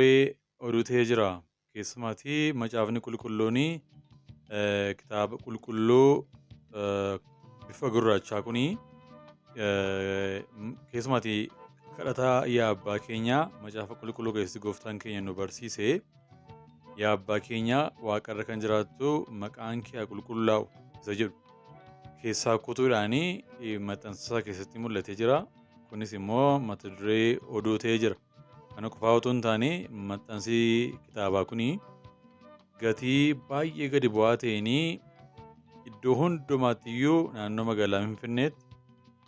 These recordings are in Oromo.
Oduu jira keessumaatii macaafni qulqulluunii kitaaba qulqulluu bifa gurraachaa kunii keessumaatii kadhataa yaa abbaa keenyaa macaafa qulqulluu keessatti gooftaan keenya nu barsiise yaa abbaa keenyaa waaqarra kan jiraattu maqaan kee haa qulqullaa'u isa jedhu keessaa kutuudhaanii maxxansa keessatti mul'atee jira. Kunis immoo mata duree oduu ta'ee jira. Kana qofaa otoo hin taane maxxansi kitaabaa kunii gatii baay'ee gadi bu'aa ta'eenii iddoo hundumaattiyyuu naannoo magaalaa Finfinneetti,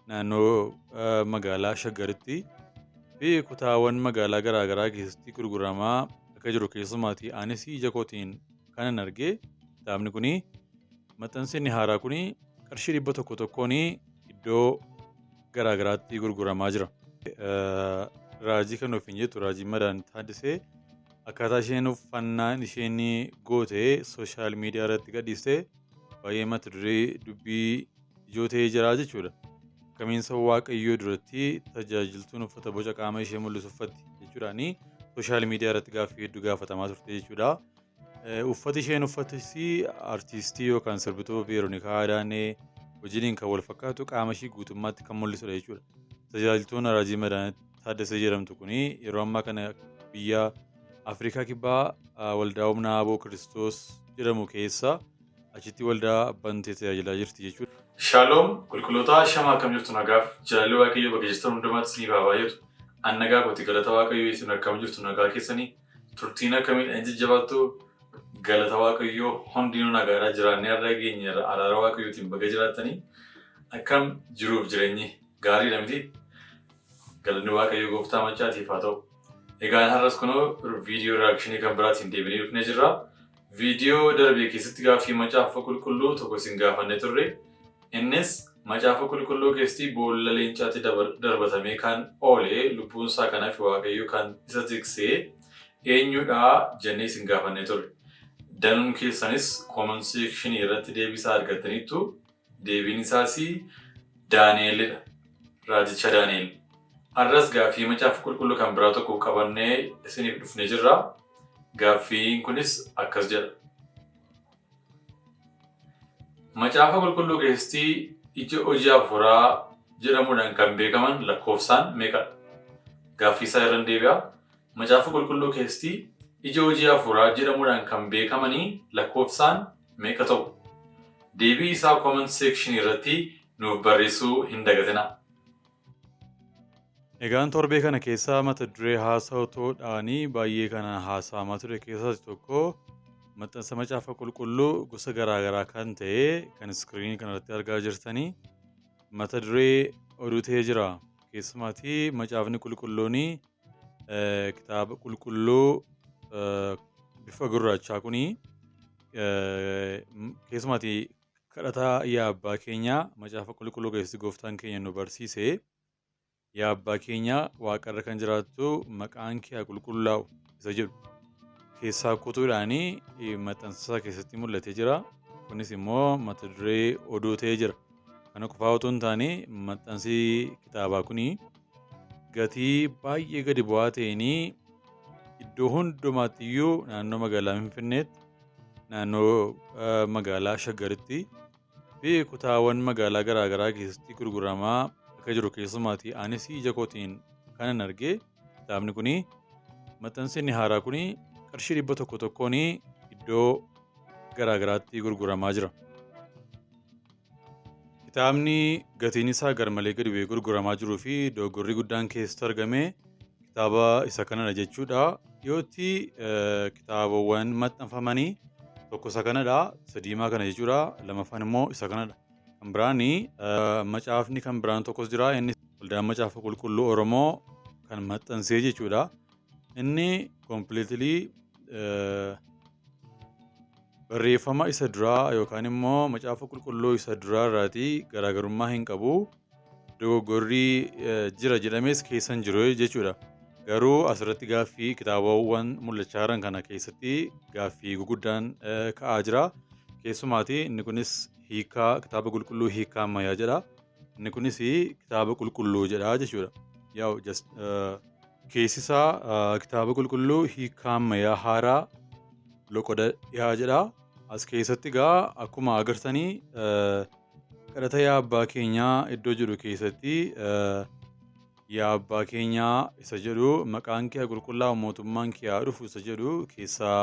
naannoo magaalaa Shaggaritti fi kutaawwan magaalaa garaagaraa keessatti gurguramaa akka jiru keessumaatii anis ija kootiin kanan argee kitaabni kunii maxxansi inni haaraa kunii qarshii 100 iddoo garaagaraatti gurguramaa jira. Raajii kan ofiin jettu Raajii Madaan Taaddisee akkaataa isheen uffannaan isheen gootee sooshaal miidiyaa irratti gadhiiste baay'ee mata duree dubbii ijoo ta'ee jira jechuudha. Kamiinsa Waaqayyoo duratti tajaajiltuun uffata boca qaama ishee mul'isu uffatti jechuudhaani sooshaal miidiyaa irratti gaaffii hedduu gaafatamaa turte jechuudha. Uffati isheen uffattes artiistii yookaan sirbituu Veeronikaa Adaanee wajjiniin kan wal fakkaatu qaama ishee guutummaatti kan mul'isudha jechuudha. Tajaajiltuun Raajii Madaan Taaddisee jedhamtu kuni yeroo ammaa kana biyya Afrikaa kibbaa waldaa humna aboo Kiristoos jedhamu keessa achitti waldaa abbantee tajaajilaa jirti jechuudha. Shaaloom qulqulloota shamaa akkam jirtu nagaaf jaalalli Waaqayyoo bakka jirtan hundumaatti isiniif haa baay'atu. An nagaa kooti galata Waaqayyoo isin akkam jirtu nagaa keessanii turtiin akkamiin jajjabaattu galata Waaqayyoo hundinuu nagaadhaa jiraannee irra geenyeerra araara Waaqayyootiin baga jiraattanii akkam jiruuf jireenyi gaariidha miti. Galanni Waaqayyoo gooftaa machaatiif haa ta'u. Egaan har'as kunoo viidiyoo reakshinii kan biraatiin deebinee dhufnee jirra. Viidiyoo darbee keessatti gaaffii macaafa qulqulluu tokko isin gaafannee turre. Innis macaafa qulqulluu keessatti boolla leencaatti darbatamee kan oolee lubbuun isaa kanaaf Waaqayyoo kan isa tiksee eenyudha jennee isin gaafannee turre. Danuun keessanis comment section irratti deebisaa argattaniittu deebiin isaas Daani'elidha. Raajicha Daani'el. Har'as gaaffii macaafa qulqulluu kan biraa tokko qabannee isiniif dhufnee jirra. Gaaffiin kunis akkas jedha. Macaafa qulqulluu keessatti ija hojii afuuraa jedhamuudhaan kan beekaman lakkoofsaan meeqadha? Gaaffii isaa irra deebi'a. Macaafa qulqulluu keessatti ija hojii afuuraa jedhamuudhaan kan beekamanii lakkoofsaan meeqa ta'u? Deebii isaa comment section irratti nuuf barreessuu hin dagatinaa. Egaan torbee kana keessaa mata duree haasa'uudhaanii baay'ee kana haasa'amaa ture keessaas tokko maxxansa macaafa qulqulluu gosa garaagaraa kan ta'e kan iskiriinii kanarratti argaa jirtanii mata duree oduu ta'ee jira. Keessumaatii macaafni qulqulluunii kitaaba qulqulluu bifa gurraachaa kunii keessumaatii kadhataa yaa abbaa keenyaa macaafa qulqulluu keessatti gooftaan keenya nu barsiise. Yaa abbaa keenyaa waaqarra kan jiraattu maqaan kee haa qulqullaa'u isa jedhu keessaa kutuudhaanii maxxansa keessatti mul'atee jira. Kunis immoo mata duree oduu ta'ee jira. Kana qofaa otoo hin taane maxxansi kitaabaa kunii gatii baay'ee gadi bu'aa ta'eenii iddoo hundumaattiyyuu naannoo magaalaa Finfinneetti, naannoo magaalaa Shaggaritti fi kutaawwan magaalaa garaagaraa keessatti gurguramaa akka jiru keessumaatii anis ija kootiin kanan argee kitaabni kunii maxxansi inni haaraa kunii qarshii 100 iddoo garaagaraatti gurguramaa jira. Kitaabni gatiin isaa garmalee gadi bu'ee gurguramaa jiruu fi dogoggorri guddaan keessatti argame kitaaba isa kanadha jechuudha. Dhiyootti kitaabawwan maxxanfamanii tokko isa kanadha, isa diimaa kana jechuudha, lamaffaan immoo isa kanadha. Kan biraanii macaafni kan biraan tokkos jira. Inni waldaan macaafa qulqulluu Oromoo kan maxxansee jechuudha. Inni completely barreeffama isa duraa yookaan immoo macaafa qulqulluu isa duraa irraatii garaagarummaa hin qabu. Dogoggorri jira jedhames keessa hin jiru jechuudha. Garuu asirratti gaaffii kitaabawwan mul'achaa jiran kana keessatti gaaffii guguddaan ka'aa jira. Keessumaatii inni kunis hiikaa kitaaba qulqulluu hiikaa ammayyaa jedha. Inni kunis kitaaba qulqulluu jedha jechuudha. Keessi isaa kitaaba qulqulluu hiikaa ammayyaa haaraa loqoda dhiyaa jedha. As keessatti egaa akkuma agartanii kadhata yaa abbaa keenyaa iddoo jedhu keessatti yaa abbaa keenyaa isa jedhu maqaan kee qulqullaa'u mootummaan kee haa dhufu isa jedhu keessaa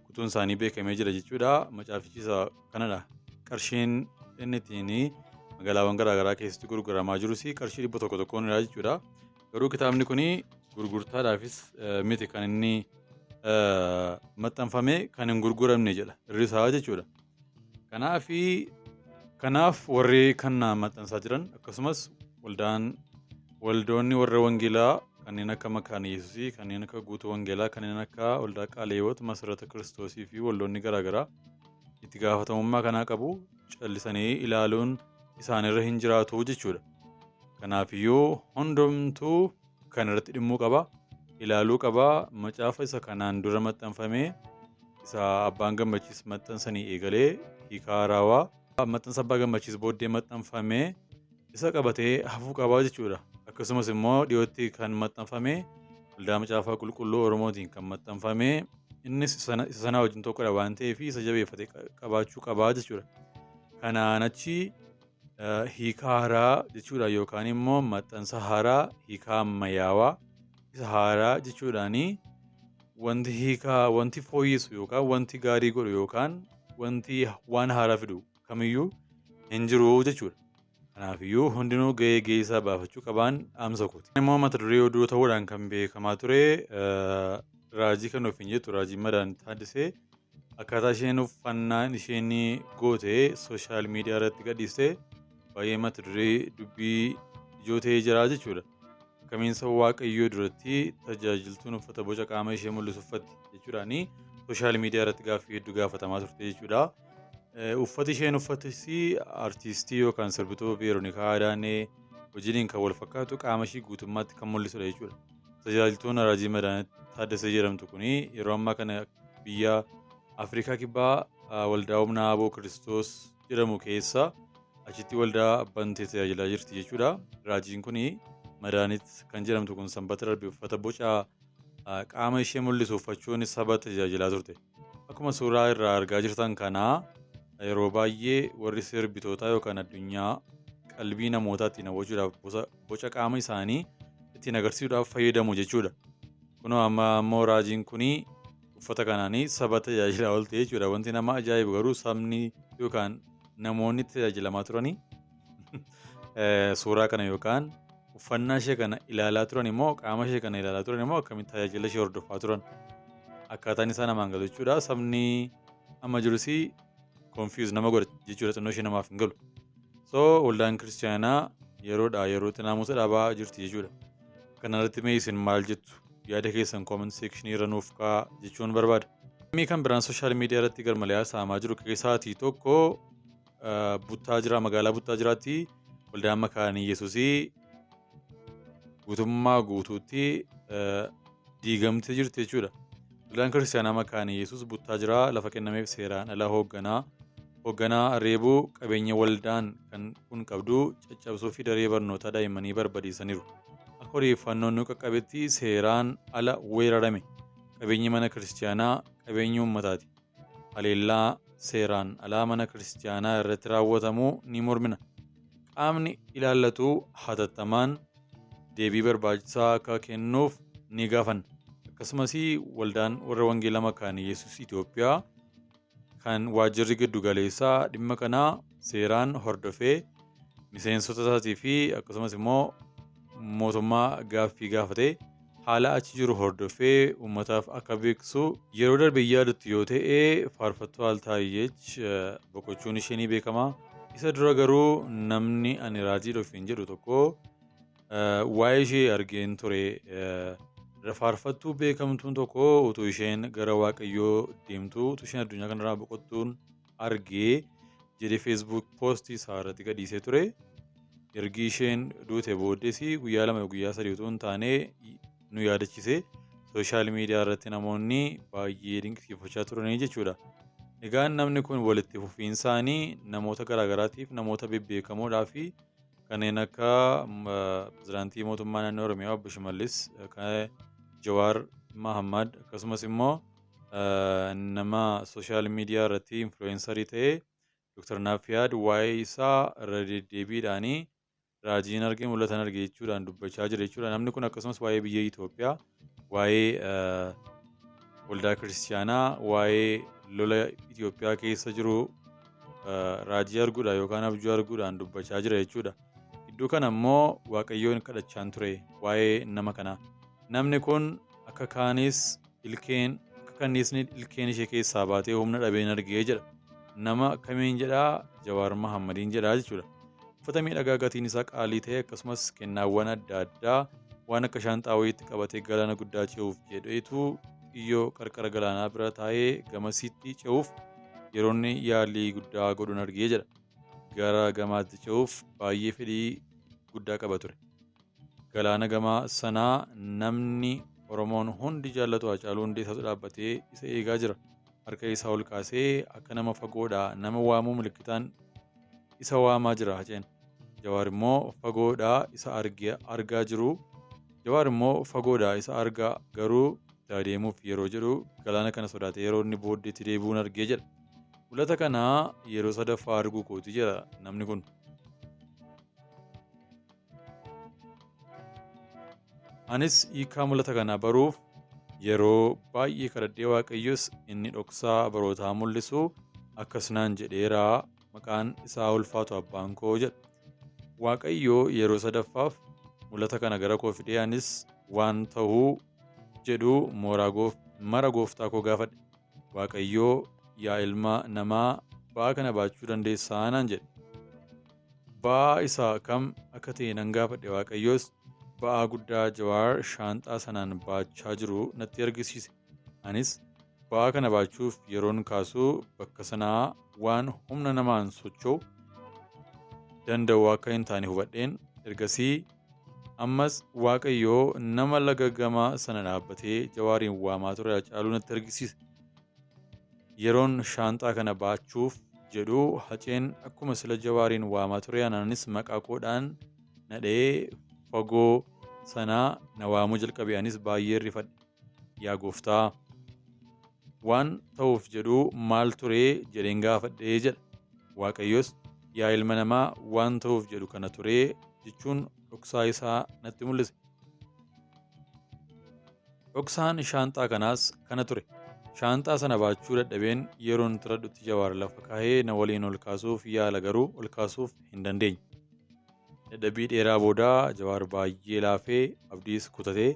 kutuun isaanii beekamee jira jechuudha. Macaafichi kanadha. Qarshiin inni ittiin magaalaawwan garaagaraa keessatti gurguramaa jirus qarshii 100 jechuudha. Garuu kitaabni kun gurgurtaadhaafis miti kan inni maxxanfame kan hin gurguramne jedha irri isaa jechuudha. Kanaaf warri kan maxxansaa jiran akkasumas waldoonni warra wangeelaa kanneen akka makaana yesuusii kanneen akka guutuu wangeelaa kanneen akka waldaa qaaleewwot masarata kiristoosii fi waldoonni garaagaraa itti gaafatamummaa kanaa qabu callisanii ilaaluun isaanirra hin jiraatu jechuudha. Kanaafiyyuu hundumtuu kan irratti dhimmuu qaba. Ilaaluu qaba. Macaafa isa kanaan dura maxxanfame isa abbaan gammachiis maxxansanii eegalee hiikaa haarawaa maxxansa abbaa gammachiis booddee maxxanfame isa qabatee hafuu qabaa jechuudha. Akkasumas immoo dhiyootti kan maxxanfame waldaa macaafaa qulqulluu Oromootiin kan maxxanfame innis isa sana wajjin tokkodha waan ta'eef isa jabeeffatee qabaachuu qabaa jechuudha. Kanaan achi hiikaa haaraa jechuudha yookaan immoo maxxansa haaraa hiikaa ammayyaawaa isa haaraa jechuudhaani wanti fooyyeessu yookaan wanti gaarii godhu yookaan wanti waan haaraa fidu kamiyyuu hin jiru jechuudha. Kanaafiyyuu hundinuu gahee isaa baafachuu qabaan dhaamsa kooti. Immoo mata duree oduu ta'uudhaan kan beekamaa ture raajii kan ofiin jettu raajii Madaanit Taaddasee akkaataa isheen uffannaan isheen goote sooshaal miidiyaa irratti gadhiiste baay'ee mata duree dubbii ijoo ta'ee jira jechuudha. Akkamiinsa waaqayyoo duratti tajaajiltuun uffata boca qaama ishee mul'isu uffatti jechuudhaani sooshaal miidiyaa irratti gaaffii hedduu gaafatamaa turte jechuudha. Uffati isheen uffattes artiistii yookaan sirbituu Veeroonikaa Adaanee wajjiniin kan wal fakkaatu qaama ishee guutummaatti kan mul'isudha jechuudha. Tajaajiltuun raajii Madaanit Taaddasee jedhamtu kun yeroo ammaa kana biyya Afrikaa kibbaa waldaa humna aboo Kiristoos jedhamu keessa achitti waldaa bantee tajaajilaa jirti jechuudha. Raajiin kun Madaanit kan jedhamtu kun sanbata darbe uffata boca qaama ishee mul'isu uffachuun saba tajaajilaa turte. Akkuma suuraa irraa argaa jirtan kanaa yeroo baay'ee warri sirbitootaa yookaan addunyaa qalbii namootaa ittiin hawwachuudhaaf boca qaama isaanii ittiin agarsiisuudhaaf fayyadamu jechuudha. Kunoo amma immoo raajiin kun uffata kanaan saba tajaajilaa oolte jechuudha. Wanti nama ajaa'ibu garuu sabni yookaan namoonni tajaajilamaa turanii suuraa kana yookaan uffannaa ishee kana ilaalaa turan immoo qaama ishee kana ilaalaa turan immoo akkamitti tajaajila ishee hordofaa turan akkaataan isaa namaan galu jechuudha. Sabni amma jirus konfiuz nama godha jechuudha xinnoo ishee namaaf hin galu. So waldaan kiristaanaa yerootti naamusa dhaabaa jirti jechuudha. Kanarratti mee isin maal jettu? Yaada keessan comment section irra nuuf kaa'aa jechuun barbaada. Namni kan biraan sooshaal miidiyaa irratti garmalee haasa'amaa jiru keessaatii tokko magaalaa Buttaa jiraatti waldaan makaana yesuusii guutummaa guutuutti diigamtee jirti jechuudha. Waldaan kiristaanaa makaana yesuus Buttaa jira lafa kennameef seeraan ala hoogganaa reebuu qabeenya waldaan kan kun qabdu caccabsuu fi daree barnootaa daa'immanii barbadeessaniiru. Akka odeeffannoon nu qaqqabetti seeraan ala weerarame qabeenyi mana kiristaanaa qabeenya uummataati. Haleellaa seeraan alaa mana kiristaanaa irratti raawwatamuu ni mormina. Qaamni ilaallatu hatattamaan deebii barbaachisaa akka kennuuf ni gaafanna. Akkasumas waldaan warra wangeelaa makaana yesuus Itoophiyaa kan waajjirri giddu galeessaa dhimma kanaa seeraan hordofee miseensota isaatii fi akkasumas immoo mootummaa gaaffii gaafatee haala achi jiru hordofee uummataaf akka beeksisu yeroo darbe yaadatu yoo ta'e faarfattuu Altaayyech boqochuun ishee ni beekama. Isa dura garuu namni ani raajii ofiin jedhu tokko waa'ee ishee argeen ture. Faarfattuu beekamtuun tokko utuu isheen gara waaqayyoo deemtu utuu isheen addunyaa kanarraa boqottuun argee jedhee feesbuuk poostii isaa irratti gadhiisee ture. Ergi isheen duute booddees guyyaa 2 guyyaa 3 utuu hin taane nu yaadachiise sooshaal miidiyaa irratti namoonni baay'ee dinqisiifachaa turanii jechuudha. Egaan namni kun walitti fufiinsaanii namoota garaagaraatiif namoota bebbeekamoodhaa fi kanneen akka pirezidaantii mootummaa naannoo Oromiyaa obbo Shimallis, kan Jawaar Mahammad akkasumas immoo nama sooshaal miidiyaa irratti influensarii ta'e Dr. Naafiyaad waa'ee isaa irra deddeebiidhaanii raajiin argee mul'atan arge jechuudhaan dubbachaa jira jechuudha. Namni kun akkasumas waa'ee biyya Itoophiyaa, waa'ee waldaa kiristiyaanaa, waa'ee lola Itoophiyaa keessa jiru raajii arguudha yookaan abjuu arguudhaan dubbachaa jira jechuudha. Iddoo kana immoo Waaqayyoon kadhachaan ture waa'ee nama kanaa. Namni kun akka kanniisni ilkeen ishee keessaa baatee humna dhabeen argee jedha. Nama kamiin jedhaa? Jawaar Mahammadiin jedhaa jechuudha. Uffata miidhagaa gatiin isaa qaalii ta'e akkasumas kennaawwan adda addaa waan akka shaanxaa wayiitti qabatee galaana guddaa ce'uuf jedheetu iyyoo qarqara galaanaa bira taa'ee gamasitti ce'uuf yeroonni yaalii guddaa godhuun argee jedha. Gara gamaatti ce'uuf baay'ee fedhii guddaa qaba ture. Galaana gamaa sanaa namni Oromoon hundi jaallatu Haacaaluu Hundeessaatu dhaabbatee isa eegaa jira. Harka isaa ol kaasee akka nama fagoodhaa nama waamuu milikitaan isa waamaa jira Haceen. Jawaar immoo fagoodhaa isa argaa jiru. Jawaar immoo fagoodhaa isa argaa garuu itti adeemuuf yeroo jedhu galaana kana sodaatee yeroo inni booddeetti deebi'uun argee jedha. Mul'ata kanaa yeroo sadaffaa arguu kooti jedha namni kun. Anis hiikaa mul'ata kanaa baruuf yeroo baay'ee kadhadhee Waaqayyos inni dhoksaa barootaa mul'isu akkasnaan jedheeraa maqaan isaa ulfaatu abbaan koo jedha. Waaqayyoo yeroo sadaffaaf mul'ata kana gara koo fidee anis waan ta'uu jedhu mara gooftaa koo gaafadhe. Waaqayyoo yaa ilma namaa ba'aa kana baachuu dandeessaa naan jedhe. Ba'aa isaa kam akka ta'e nan gaafadhe. Waaqayyoos ba'aa guddaa Jawaar shaanxaa sanaan baachaa jiru natti argisiise. Anis ba'aa kana baachuuf yeroon kaasuu bakka sanaa waan humna namaan socho'u danda'u akka hin taane hubadheen ergasii ammas Waaqayyoo nama laga gamaa sana dhaabbatee Jawaariin waamaa ture Haacaaluu natti argisiise. Yeroon shaanxaa kana baachuuf jedhu Haceen akkuma sila Jawaariin waamaa ture anaanis maqaa koodhaan nadhee fagoo sanaa na waamuu jalqabe. Anis baay'ee rifadhe. Yaa gooftaa waan ta'uuf jedhu maal turee jedheen gaafadhee jedha. Waaqayyos yaa ilma namaa waan ta'uuf jedhu kana turee jechuun dhoksaa isaa natti mul'ise. Dhoksaan shaanxaa kanaas kana ture. Shaanxaa sana baachuu dadhabeen yeroon turadhutti Jawaar lafa kaa'ee na waliin ol kaasuuf yaala garuu ol kaasuuf hin dandeenye. Dadhabbii dheeraa boodaa Jawaar baay'ee laafee abdiis kutatee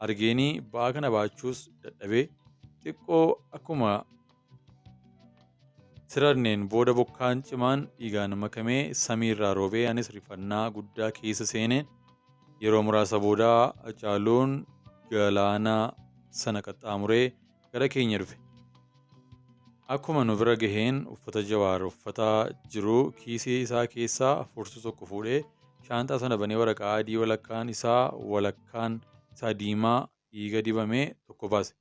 argeenii ba'aa kana baachuus dadhabee xiqqoo akkuma sirarneen booda bokkaan cimaan dhiigaan makamee samii irraa roobee anis rifannaa guddaa keessa seeneen yeroo muraasa boodaa Hacaaluun galaana sana qaxxaamuree gara keenya dhufe. Akkuma nu bira gaheen uffata Jawaar uffataa jiru kiisii isaa keessaa furtuu tokko fuudhee shaanxaa sana banee waraqaa adii walakkaan isaa diimaa dhiiga dibamee tokko baase.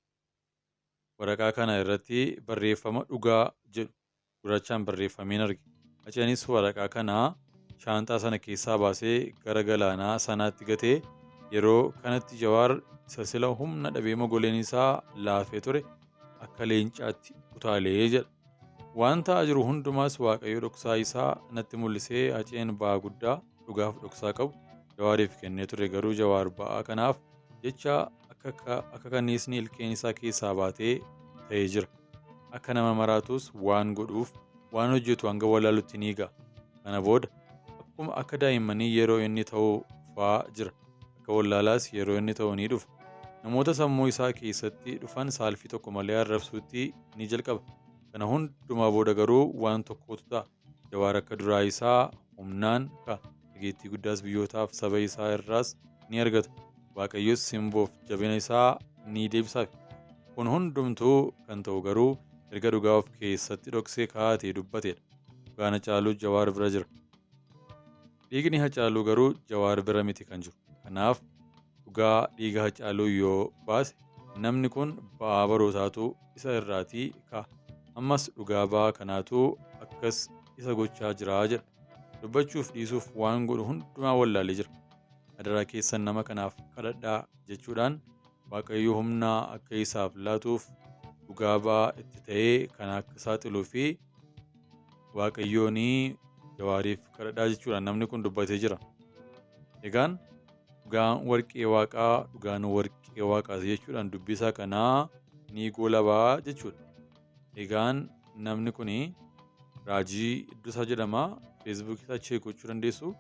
Waraqaa kana irratti barreeffama dhugaa jedhu gurraachaan barreeffameen arge. Haceenis waraqaa kana shaanxaa sana keessaa baasee gara galaanaa sanaatti gatee yeroo kanatti Jawaar isa sila humna dhabee mogoleen isaa laafee ture akka leencaatti utaalee jedha. Waan ta'aa jiru hundumaas Waaqayyo dhoksaa isaa natti mul'isee Haceen ba'aa guddaa dhugaaf dhoksaa qabu Jawaariif kennee ture. Garuu Jawaar ba'aa kanaaf jecha akka kanniisni ilkeen isaa keessaa baatee ta'ee jira. Akka nama maraatus waan godhuuf waan hojjetu hanga wallaalutti ni ga'a. Kana booda akkuma akka daa'immanii yeroo inni ta'uu fa'aa jira. Akka wallaalaas yeroo inni ta'u ni dhufa. Namoota sammuu isaa keessatti dhufan saalfii tokko malee arrabsuutti ni jalqaba. Kana hundumaa booda garuu waan tokkotu ta'a. Jawaar akka duraa isaa humnaan ka'a. Dhageettii guddaas biyyootaaf saba isaa irraas ni argata. Waaqayyos simboof jabina isaa ni deebisaaf. Kun hundumtuu kan ta'u garuu erga dhugaa of keessatti dhoksee kaa'atee dubbatedha. Dhugaan Hacaaluu Jawaar bira jira. Dhiigni Hacaaluu garuu Jawaar bira miti kan jiru. Kanaaf dhugaa dhiiga Hacaaluu yoo baase namni kun ba'aa barootaatu isa irraatii ka'a. Ammas dhugaa ba'aa kanaatu akkas isa gochaa jira jedha. dubbachuuf dhiisuuf waan godhu hundumaa wallaalee jira. Adaraa keessan nama kanaaf kadhadhaa jechuudhaan Waaqayyo humna akka isaaf laatuuf dhugaa ba'aa itti ta'ee kan akka saaxiluu fi Waaqayyoon Jawaariif kadhadhaa jechuudhaan namni kun dubbatee jira. Egaan dhugaan warqee waaqaati jechuudhaan dubbisaa kanaa ni goolabaa jechuudha. Egaan namni kun Raajii Iddosaa jedhama. Feesbuukii isaa cheek gochuu dandeessu.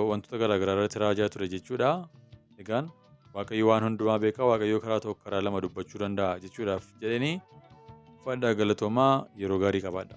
Wantoota garaagaraa irratti raajaa ture jechuudha. Egaan Waaqayyo waan hundumaa beeka. Waaqayyo karaa tokko karaa lama dubbachuu danda'a jechuudhaaf jedhanii fadhaa galatoomaa yeroo gaarii qabaadha.